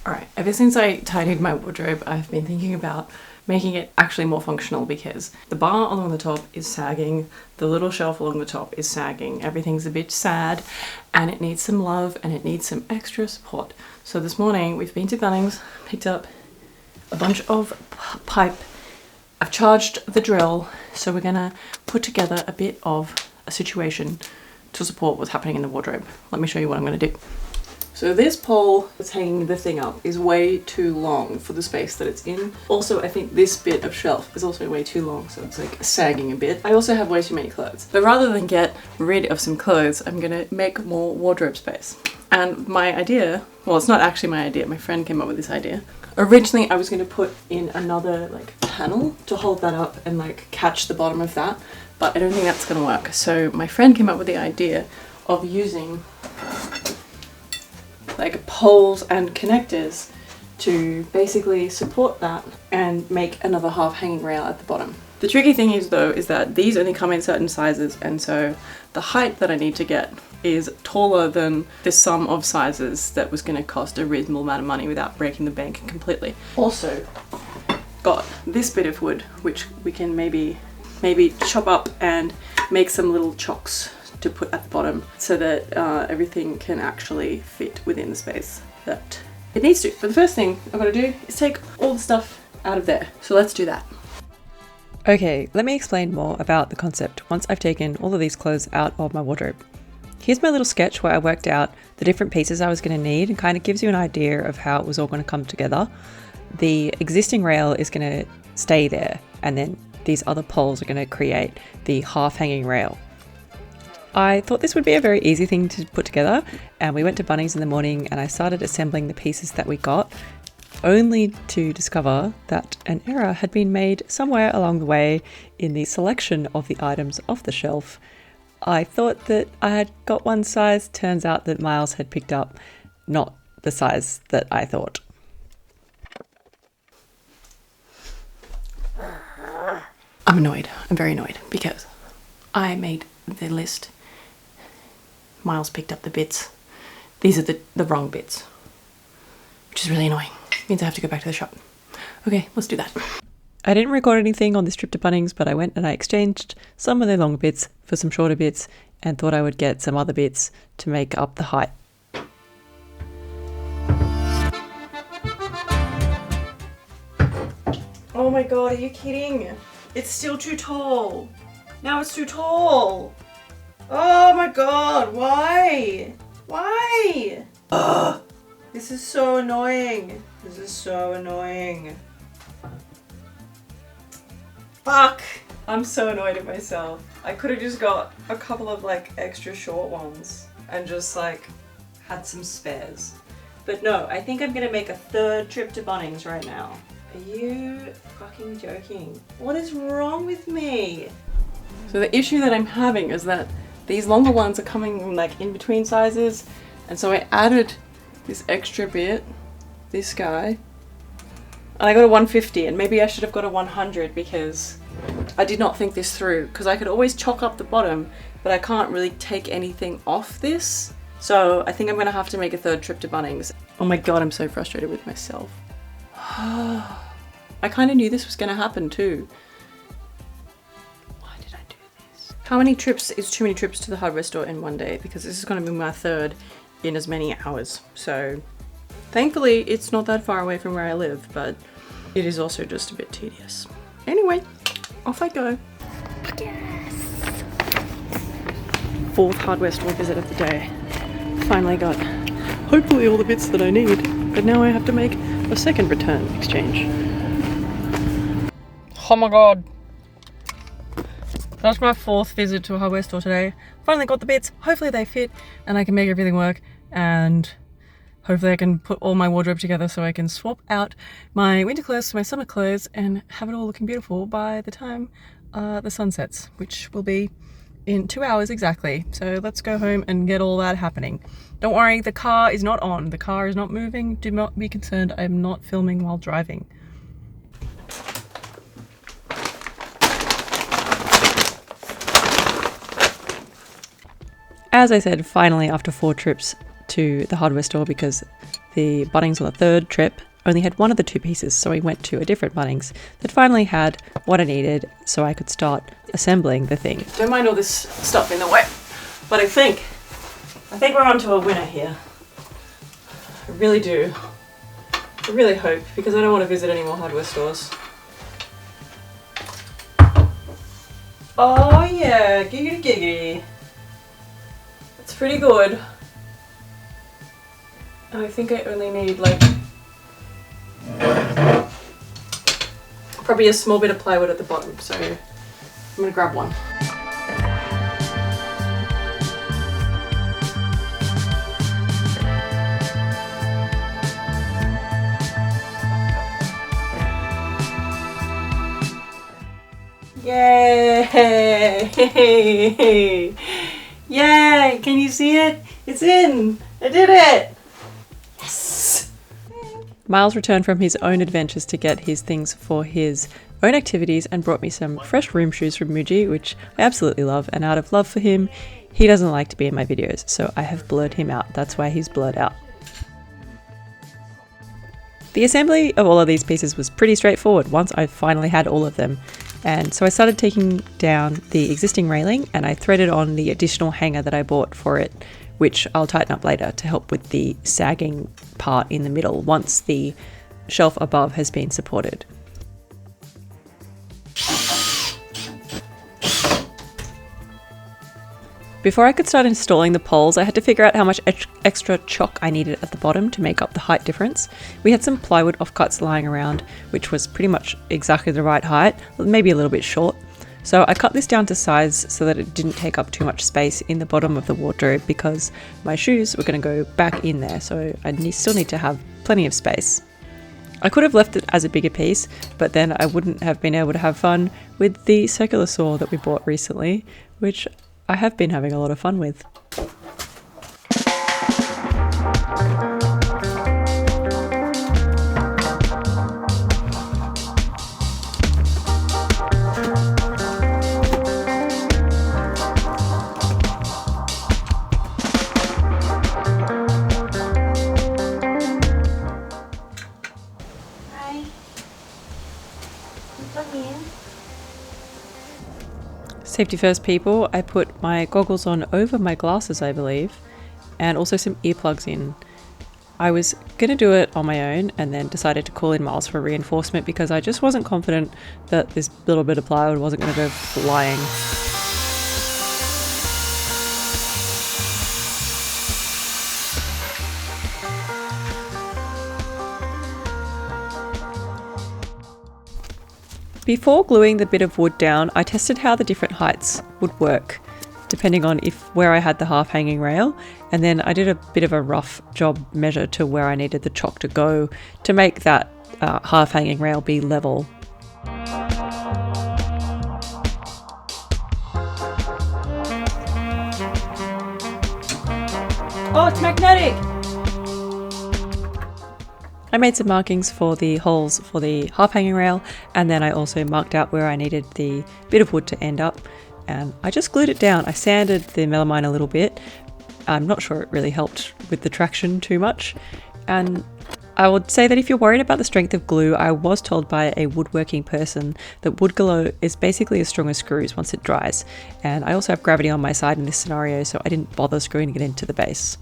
Alright, ever since I tidied my wardrobe, I've been thinking about making it actually more functional because the bar along the top is sagging, the little shelf along the top is sagging, everything's a bit sad and it needs some love and it needs some extra support. So this morning we've been to Bunnings, picked up a bunch of pipe, I've charged the drill, so we're gonna put together a bit of a situation to support what's happening in the wardrobe. Let me show you what I'm gonna do. So this pole that's hanging the thing up is way too long for the space that it's in. Also, I think this bit of shelf is also way too long, so it's like sagging a bit. I also have way too many clothes. But rather than get rid of some clothes, I'm gonna make more wardrobe space. And my idea, well, it's not actually my idea, my friend came up with this idea. Originally, I was gonna put in another like panel to hold that up and like catch the bottom of that, but I don't think that's gonna work. So my friend came up with the idea of using like poles and connectors to basically support that and make another half hanging rail at the bottom. The tricky thing is though, is that these only come in certain sizes, and so the height that I need to get is taller than the sum of sizes that was going to cost a reasonable amount of money without breaking the bank completely. Also got this bit of wood which we can maybe chop up and make some little chocks to put at the bottom so that everything can actually fit within the space that it needs to. But the first thing I've got to do is take all the stuff out of there. So let's do that. Okay, let me explain more about the concept once I've taken all of these clothes out of my wardrobe. Here's my little sketch where I worked out the different pieces I was going to need and kind of gives you an idea of how it was all going to come together. The existing rail is going to stay there, and then these other poles are going to create the half hanging rail. I thought this would be a very easy thing to put together, and we went to Bunnings in the morning and I started assembling the pieces that we got, only to discover that an error had been made somewhere along the way in the selection of the items off the shelf. I thought that I had got one size, turns out that Miles had picked up not the size that I thought. I'm annoyed. I'm very annoyed because I made the list. Miles picked up the bits. These are the wrong bits, which is really annoying. Means I have to go back to the shop. Okay, let's do that. I didn't record anything on this trip to Bunnings, but I went and I exchanged some of the long bits for some shorter bits and thought I would get some other bits to make up the height. Oh my god, are you kidding? It's still too tall. Now it's too tall. Oh my god, why? Why? Ugh. This is so annoying. This is so annoying. Fuck! I'm so annoyed at myself. I could have just got a couple of like extra short ones and just like had some spares. But no, I think I'm gonna make a third trip to Bunnings right now. Are you fucking joking? What is wrong with me? So the issue that I'm having is that these longer ones are coming like in between sizes, and so I added this extra bit, this guy, and I got a 150, and maybe I should have got a 100 because I did not think this through, because I could always chalk up the bottom, but I can't really take anything off this. So I think I'm gonna have to make a third trip to Bunnings. Oh my god, I'm so frustrated with myself. I kind of knew this was gonna happen too. Why did I do this? How many trips is too many trips to the hardware store in one day? Because this is gonna be my third in as many hours. So thankfully it's not that far away from where I live, but it is also just a bit tedious. Anyway, off I go. Yes! Fourth hardware store visit of the day. Finally got hopefully all the bits that I need, but now I have to make a second return exchange. Oh my god. That's my fourth visit to a hardware store today. Finally got the bits, hopefully they fit and I can make everything work, and hopefully I can put all my wardrobe together so I can swap out my winter clothes to my summer clothes and have it all looking beautiful by the time the sun sets, which will be in 2 hours exactly. So let's go home and get all that happening. Don't worry, the car is not on. The car is not moving. Do not be concerned. I am not filming while driving. As I said, finally after 4 trips to the hardware store, because the Bunnings on the third trip only had one of the two pieces, so I went to a different Bunnings that finally had what I needed so I could start assembling the thing. Don't mind all this stuff in the way, but I think we're onto a winner here. I really do. I really hope, because I don't want to visit any more hardware stores. Oh yeah, giggity giggity. It's pretty good. And I think I only need like probably a small bit of plywood at the bottom, so I'm gonna grab one. Yay! Yay! Can you see it? It's in! I did it! Yes! Miles returned from his own adventures to get his things for his own activities and brought me some fresh room shoes from Muji, which I absolutely love, and out of love for him, he doesn't like to be in my videos, so I have blurred him out. That's why he's blurred out. The assembly of all of these pieces was pretty straightforward once I finally had all of them. And so I started taking down the existing railing and I threaded on the additional hanger that I bought for it, which I'll tighten up later to help with the sagging part in the middle once the shelf above has been supported. Before I could start installing the poles, I had to figure out how much extra chalk I needed at the bottom to make up the height difference. We had some plywood offcuts lying around, which was pretty much exactly the right height, maybe a little bit short. So I cut this down to size so that it didn't take up too much space in the bottom of the wardrobe because my shoes were going to go back in there, so I still need to have plenty of space. I could have left it as a bigger piece, but then I wouldn't have been able to have fun with the circular saw that we bought recently, which I have been having a lot of fun with. Hi. Come in. Safety first, people. I put my goggles on over my glasses, I believe, and also some earplugs in. I was going to do it on my own and then decided to call in Miles for reinforcement because I just wasn't confident that this little bit of plywood wasn't going to go flying. Before gluing the bit of wood down, I tested how the different heights would work, depending on where I had the half hanging rail, and then I did a bit of a rough job measure to where I needed the chalk to go to make that half hanging rail be level. Oh, it's magnetic! I made some markings for the holes for the half hanging rail, and then I also marked out where I needed the bit of wood to end up, and I just glued it down. I sanded the melamine a little bit. I'm not sure it really helped with the traction too much, and I would say that if you're worried about the strength of glue, I was told by a woodworking person that wood glue is basically as strong as screws once it dries, and I also have gravity on my side in this scenario, so I didn't bother screwing it into the base.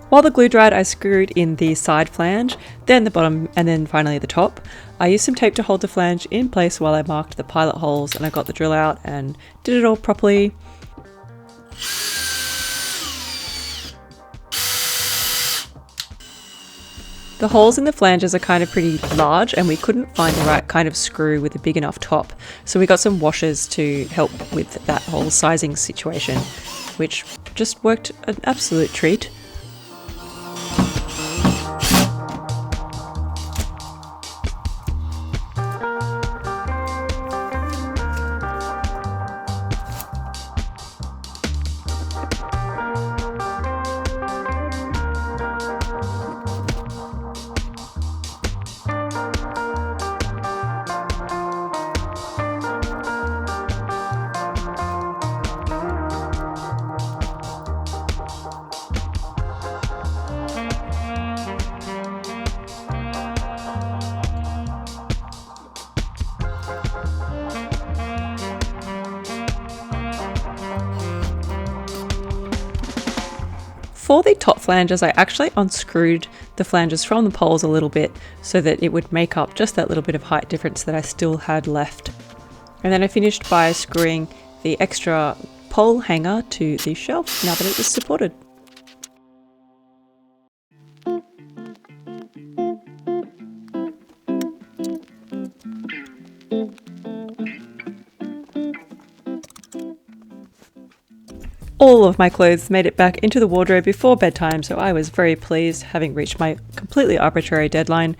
While the glue dried, I screwed in the side flange, then the bottom, and then finally the top. I used some tape to hold the flange in place while I marked the pilot holes, and I got the drill out and did it all properly. The holes in the flanges are kind of pretty large, and we couldn't find the right kind of screw with a big enough top, so we got some washers to help with that whole sizing situation, which just worked an absolute treat. For the top flanges, I actually unscrewed the flanges from the poles a little bit so that it would make up just that little bit of height difference that I still had left. And then I finished by screwing the extra pole hanger to the shelf now that it was supported. All of my clothes made it back into the wardrobe before bedtime, so I was very pleased, having reached my completely arbitrary deadline.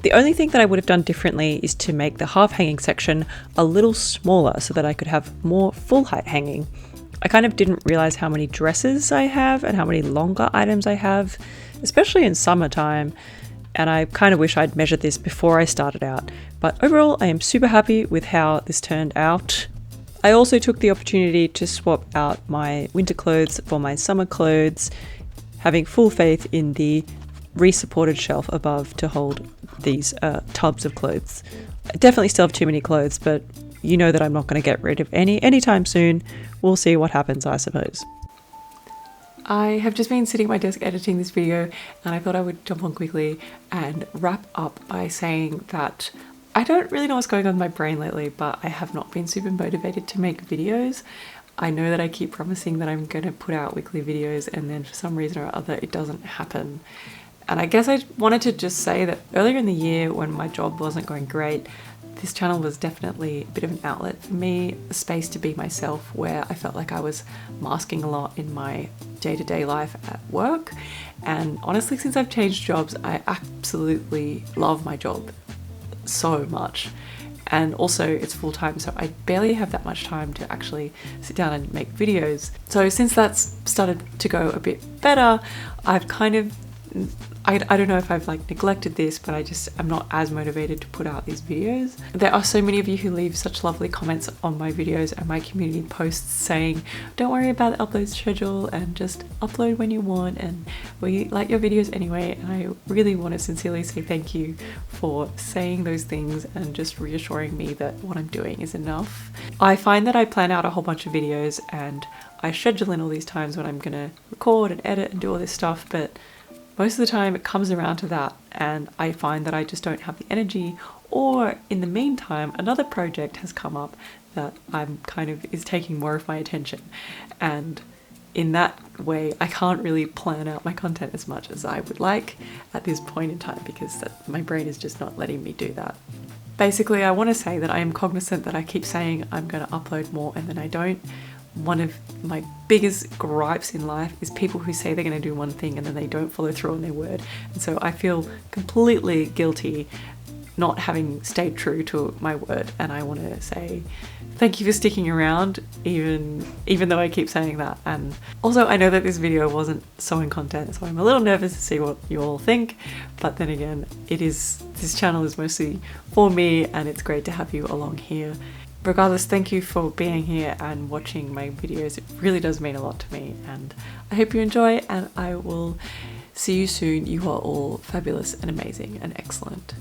The only thing that I would have done differently is to make the half hanging section a little smaller so that I could have more full height hanging. I kind of didn't realize how many dresses I have and how many longer items I have, especially in summertime, and I kind of wish I'd measured this before I started out. But overall, I am super happy with how this turned out. I also took the opportunity to swap out my winter clothes for my summer clothes, having full faith in the re-supported shelf above to hold these tubs of clothes. I definitely still have too many clothes, but you know that I'm not going to get rid of any anytime soon. We'll see what happens, I suppose. I have just been sitting at my desk editing this video, and I thought I would jump on quickly and wrap up by saying that I don't really know what's going on in my brain lately, but I have not been super motivated to make videos. I know that I keep promising that I'm going to put out weekly videos, and then for some reason or other it doesn't happen. And I guess I wanted to just say that earlier in the year, when my job wasn't going great, this channel was definitely a bit of an outlet for me, a space to be myself, where I felt like I was masking a lot in my day-to-day life at work. And honestly, since I've changed jobs, I absolutely love my job so much. And also it's full-time, so I barely have that much time to actually sit down and make videos. So since that's started to go a bit better, I've kind of, I don't know if I've like neglected this, but I'm not as motivated to put out these videos. There are so many of you who leave such lovely comments on my videos and my community posts saying, don't worry about the upload schedule and just upload when you want, and we like your videos anyway. And I really want to sincerely say thank you for saying those things and just reassuring me that what I'm doing is enough. I find that I plan out a whole bunch of videos and I schedule in all these times when I'm gonna record and edit and do all this stuff, but most of the time it comes around to that, and I find that I just don't have the energy, or in the meantime another project has come up that is taking more of my attention, and in that way I can't really plan out my content as much as I would like at this point in time, because my brain is just not letting me do that. Basically, I want to say that I am cognizant that I keep saying I'm going to upload more and then I don't. One of my biggest gripes in life is people who say they're going to do one thing and then they don't follow through on their word. And so I feel completely guilty not having stayed true to my word. And I want to say thank you for sticking around, even though I keep saying that. And also I know that this video wasn't sewing content, so I'm a little nervous to see what you all think. But then again, this channel is mostly for me, and it's great to have you along here. Regardless, thank you for being here and watching my videos. It really does mean a lot to me, and I hope you enjoy, and I will see you soon. You are all fabulous and amazing and excellent.